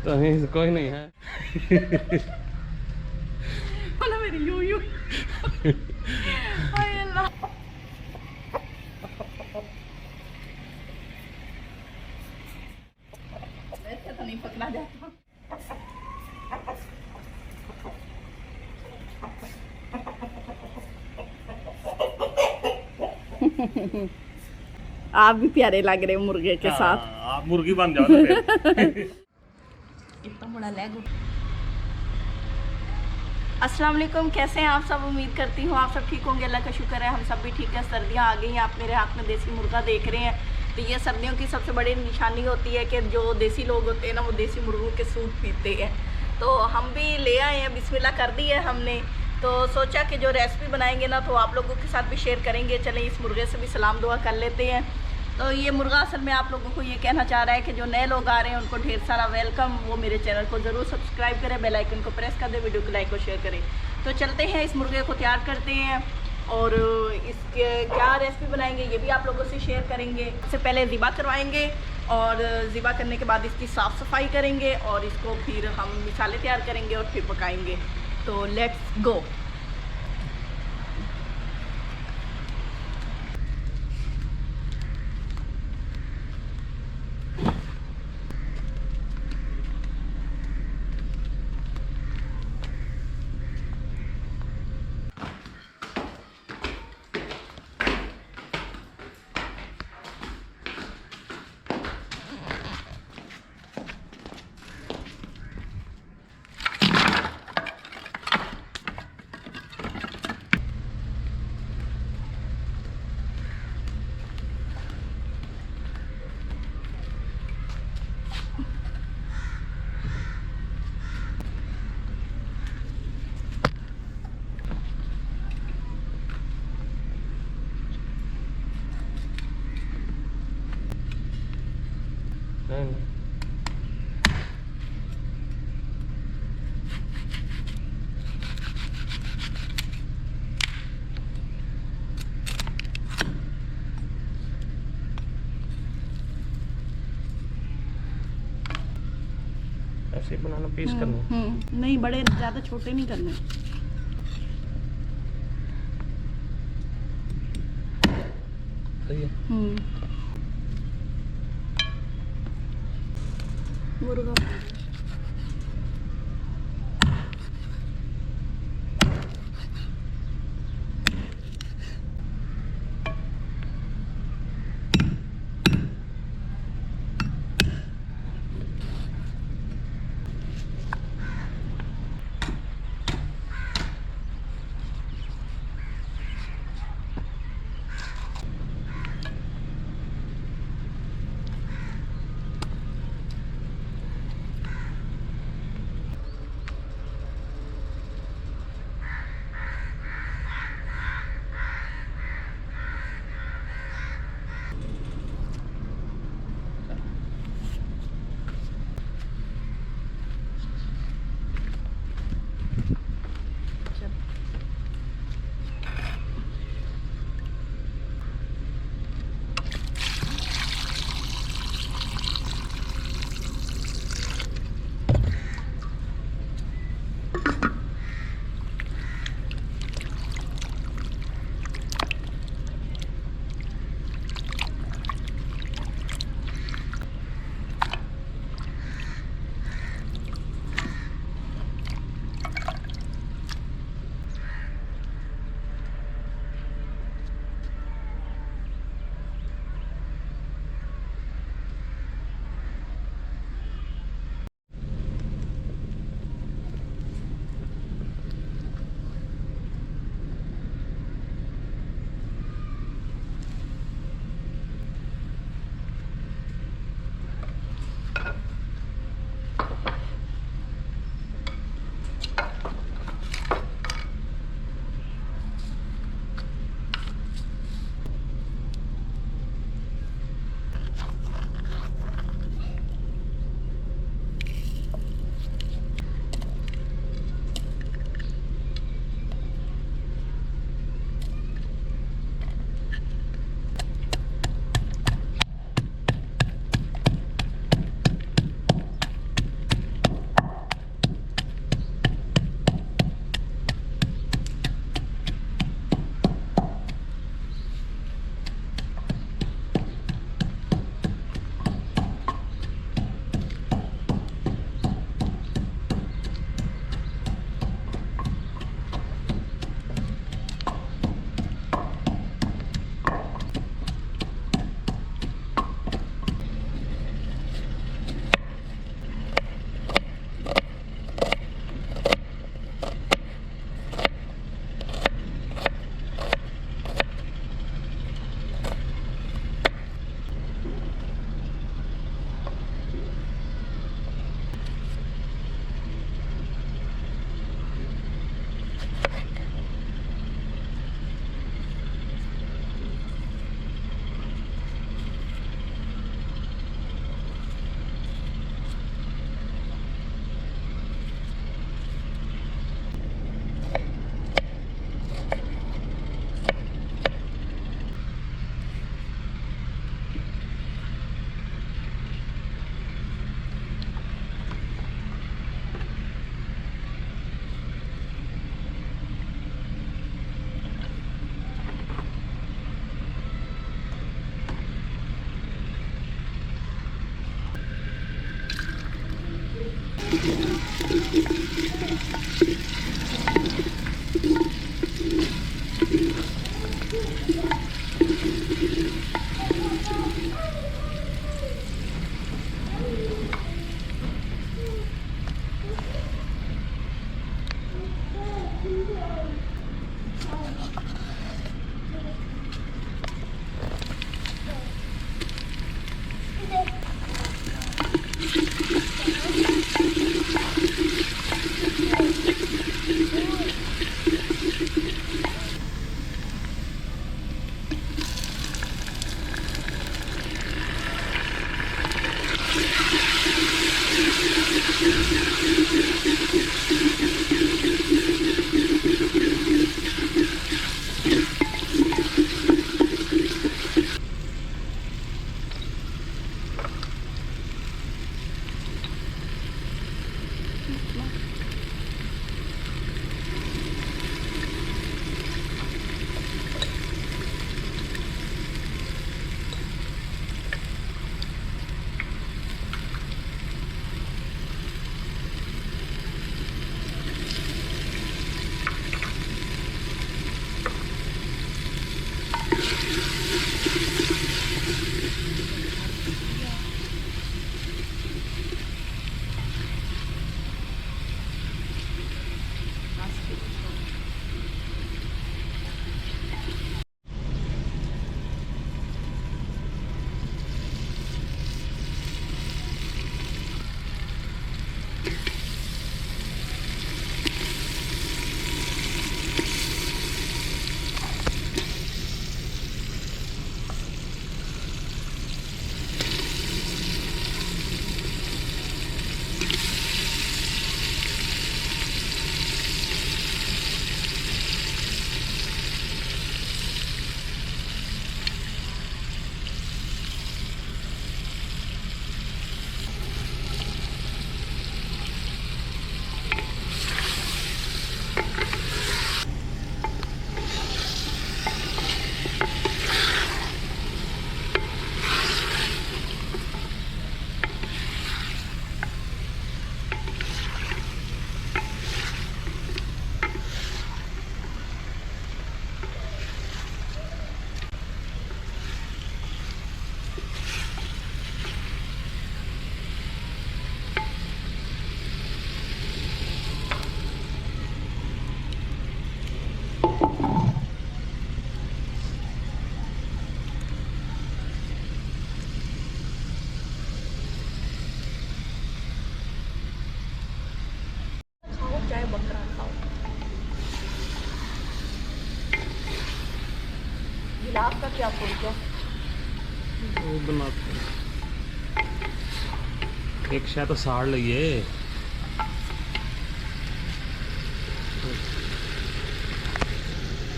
तो कोई नहीं है। बोला मेरी यू यू। हाय अल्लाह। वैसे तो नहीं पकड़ा जाता। आप भी प्यारे लग रहे हो मुर्गे के साथ। आप मुर्गी बन जाओ ना फिर। इतना बड़ा लेग। अस्सलाम वालेकुम, कैसे हैं आप सब? उम्मीद करती हूँ आप सब ठीक होंगे। अल्लाह का शुक्र है हम सब भी ठीक है। सर्दियाँ आ गई हैं, आप मेरे हाथ में देसी मुर्गा देख रहे हैं। तो ये सर्दियों की सबसे बड़ी निशानी होती है कि जो देसी लोग होते हैं ना, वो देसी मुर्गों के सूप पीते हैं। तो हम भी ले आए हैं, बिस्मिल्लाह कर दी है हमने। तो सोचा कि जो रेसिपी बनाएंगे ना, तो आप लोगों के साथ भी शेयर करेंगे। चलें इस मुर्गे से भी सलाम दुआ कर लेते हैं। तो ये मुर्गा असल में आप लोगों को ये कहना चाह रहा है कि जो नए लोग आ रहे हैं उनको ढेर सारा वेलकम। वो मेरे चैनल को ज़रूर सब्सक्राइब करें, बेल आइकन को प्रेस कर दें, वीडियो को लाइक और शेयर करें। तो चलते हैं इस मुर्गे को तैयार करते हैं और इसके क्या रेसिपी बनाएंगे ये भी आप लोगों से शेयर करेंगे। सबसे पहले ज़िबा करवाएंगे और ज़िबा करने के बाद इसकी साफ़ सफाई करेंगे और इसको फिर हम मिसाले तैयार करेंगे और फिर पकाएंगे। तो लेट्स गो। ऐसे बनाना, पीस करना। नहीं, बड़े ज़्यादा छोटे नहीं करने। सही है। मुर्गा गिलास का क्या फुल्का? वो बनाते हैं। एक शायद तो साड़ लइए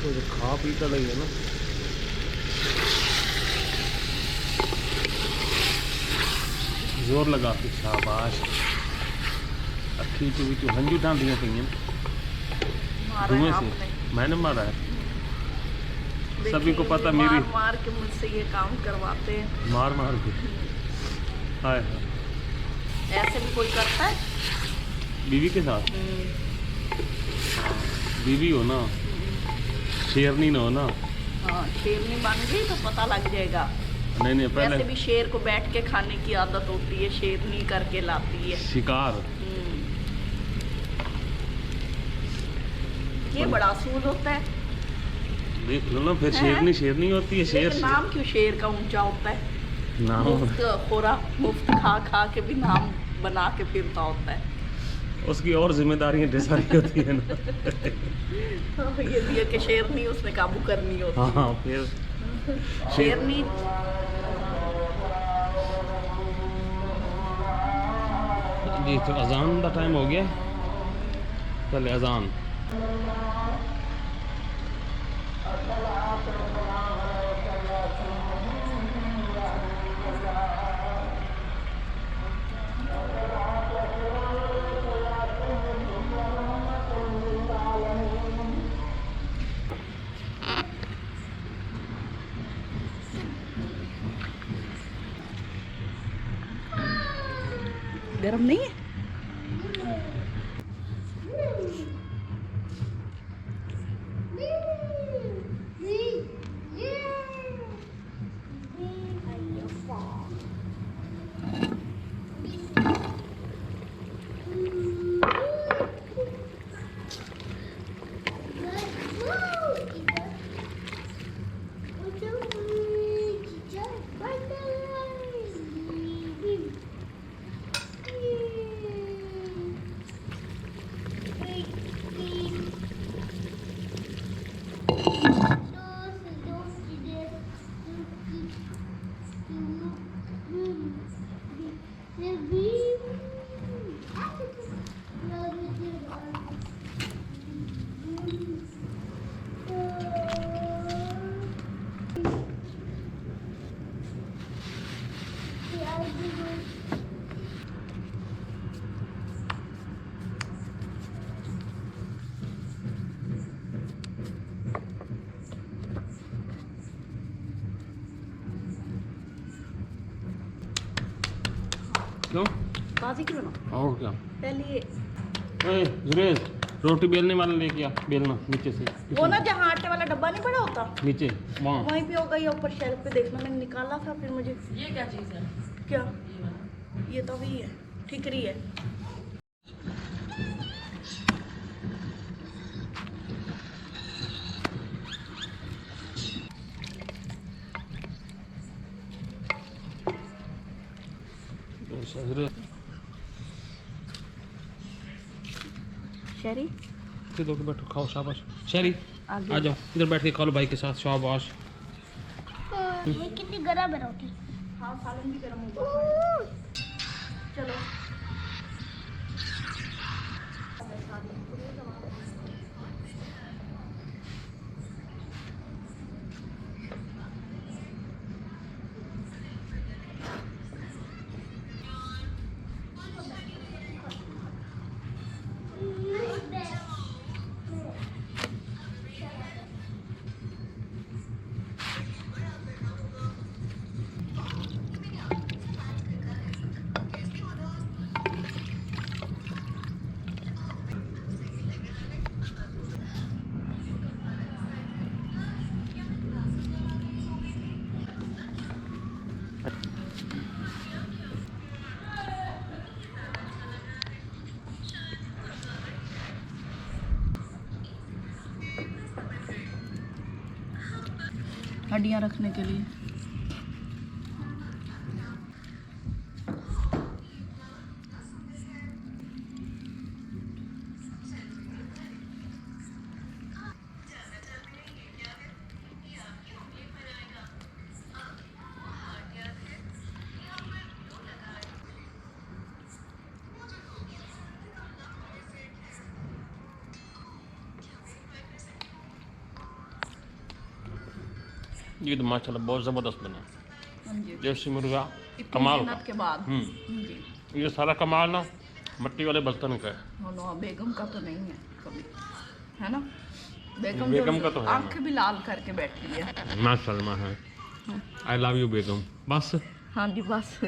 तो खा पी कर लइए ना। जोर लगा के शाबाश। अखी चू हंजू ढांडियां पई धुएं से मैंने मारा है। सभी को पता मेरी मार के मुझसे ये काम करवाते हैं। मार के हाय ऐसे भी कोई करता है बीवी के साथ? बीवी हो ना, शेरनी ना हो ना। हाँ, शेरनी बन गई तो पता लग जाएगा। नहीं पहले वैसे भी शेर को बैठ के खाने की आदत होती है, शेरनी करके लाती है शिकार। ये बड़ा असूल होता है। देख लो ना फिर शेरनी होती है। शेर नाम क्यों शेर का ऊंचा होता है? नाम मुफ्त खा के भी नाम बना के फिरता होता है। उसकी और जिम्मेदारियां ढेर सारी होती है ना। ये भी है कि शेरनी उसने काबू करनी होती है। हाँ फिर शेरनी जी तो अजान का टाइम हो गया। पहले अजान गरम नहीं है? क्यों? बाजी क्यों ना? और क्या? पहले जुरेज रोटी बेलने वाला लेके आ, बेलना नीचे से। वो ना जहाँ आटे वाला डब्बा नहीं पड़ा होता नीचे वहाँ। वहीं पे होगा या ऊपर शेल्फ पे, देखना मैंने निकाला था फिर मुझे। ये क्या चीज़ है? क्या? ये तो वही है, ठिकरी है। शहरी दो के बैठो, खाओ, शाबाश। शहरी आगे आ जाओ, इधर बैठ के खा लो भाई के साथ, शाबाश। ये कितनी गरम है रोटी। हाँ सालन भी गर्म होगा। चलो हड्डियाँ रखने के लिए। ये तो माशाल्लाह बहुत ज़बरदस्त बना, हाँ जी, देसी मुर्गा इतनी कमाल मेहनत के बाद। का। जी ये सारा कमाल ना मिट्टी वाले बर्तन का है। नो, बेगम का तो नहीं है कभी, है ना? बेगम का तो है ना। आंखें भी लाल करके बैठी है। माशाल्लाह है। आई लव यू बेगम। बस हाँ जी बस।